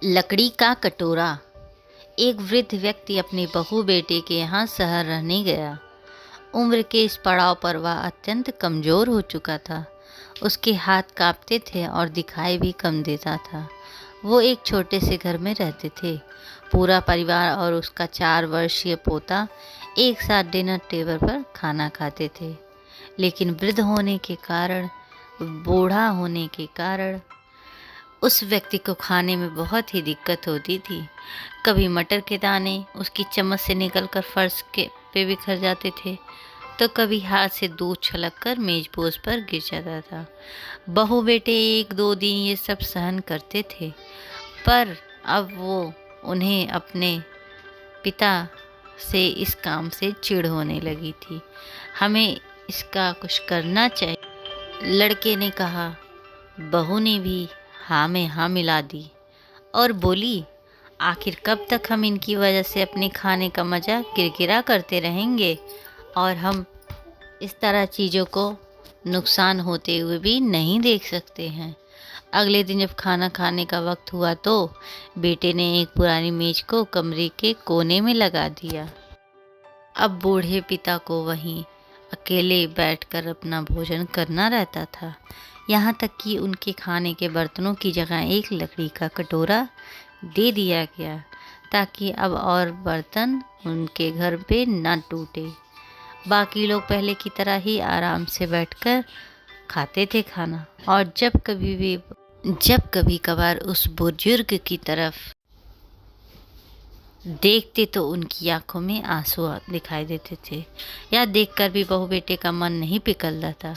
लकड़ी का कटोरा। एक वृद्ध व्यक्ति अपने बहू बेटे के यहाँ शहर रहने गया। उम्र के इस पड़ाव पर वह अत्यंत कमज़ोर हो चुका था। उसके हाथ कांपते थे और दिखाई भी कम देता था। वो एक छोटे से घर में रहते थे। पूरा परिवार और उसका 4 वर्षीय पोता एक साथ डिनर टेबल पर खाना खाते थे। लेकिन वृद्ध होने के कारण, बूढ़ा होने के कारण उस व्यक्ति को खाने में बहुत ही दिक्कत होती थी। कभी मटर के दाने उसकी चम्मच से निकलकर फर्श पे बिखर जाते थे, तो कभी हाथ से दूध छलककर मेजपोश पर गिर जाता था। बहू बेटे 1-2 दिन ये सब सहन करते थे, पर अब वो उन्हें अपने पिता से इस काम से चिढ़ होने लगी थी। हमें इसका कुछ करना चाहिए, लड़के ने कहा। बहू ने भी हाँ में हाँ मिला दी और बोली, आखिर कब तक हम इनकी वजह से अपने खाने का मज़ा किरकिरा करते रहेंगे, और हम इस तरह चीज़ों को नुकसान होते हुए भी नहीं देख सकते हैं। अगले दिन जब खाना खाने का वक्त हुआ तो बेटे ने एक पुरानी मेज को कमरे के कोने में लगा दिया। अब बूढ़े पिता को वहीं अकेले बैठकर अपना भोजन करना रहता था। यहाँ तक कि उनके खाने के बर्तनों की जगह एक लकड़ी का कटोरा दे दिया गया, ताकि अब और बर्तन उनके घर पे न टूटे। बाकी लोग पहले की तरह ही आराम से बैठकर खाते थे खाना, और जब कभी कभार उस बुजुर्ग की तरफ देखते तो उनकी आंखों में आंसू दिखाई देते थे। यह देखकर भी बहू बेटे का मन नहीं पिघलता था।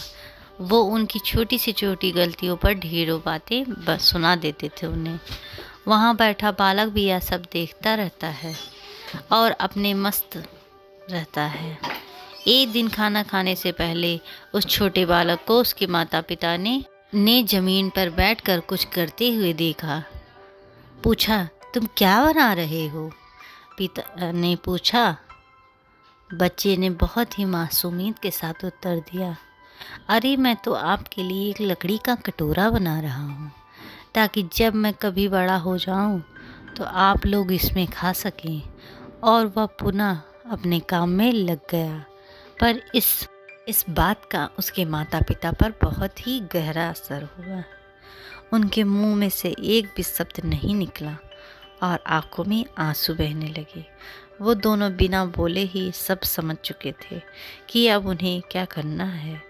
वो उनकी छोटी से छोटी गलतियों पर ढेरों बातें सुना देते थे उन्हें। वहाँ बैठा बालक भी यह सब देखता रहता है और अपने मस्त रहता है। एक दिन खाना खाने से पहले उस छोटे बालक को उसके माता पिता ने जमीन पर बैठकर कुछ करते हुए देखा। पूछा, तुम क्या बना रहे हो? पिता ने पूछा। बच्चे ने बहुत ही मासूमियत के साथ उत्तर दिया, अरे मैं तो आपके लिए एक लकड़ी का कटोरा बना रहा हूँ, ताकि जब मैं कभी बड़ा हो जाऊँ तो आप लोग इसमें खा सकें। और वह पुनः अपने काम में लग गया। पर इस बात का उसके माता पिता पर बहुत ही गहरा असर हुआ। उनके मुंह में से एक भी शब्द नहीं निकला और आंखों में आंसू बहने लगे। वो दोनों बिना बोले ही सब समझ चुके थे कि अब उन्हें क्या करना है।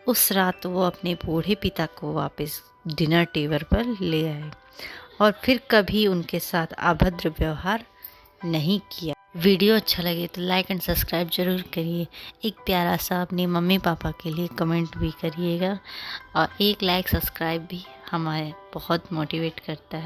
उस रात वो अपने बूढ़े पिता को वापस डिनर टेबल पर ले आए और फिर कभी उनके साथ अभद्र व्यवहार नहीं किया। वीडियो अच्छा लगे तो लाइक एंड सब्सक्राइब ज़रूर करिए। एक प्यारा सा अपने मम्मी पापा के लिए कमेंट भी करिएगा, और एक लाइक सब्सक्राइब भी हमारे बहुत मोटिवेट करता है।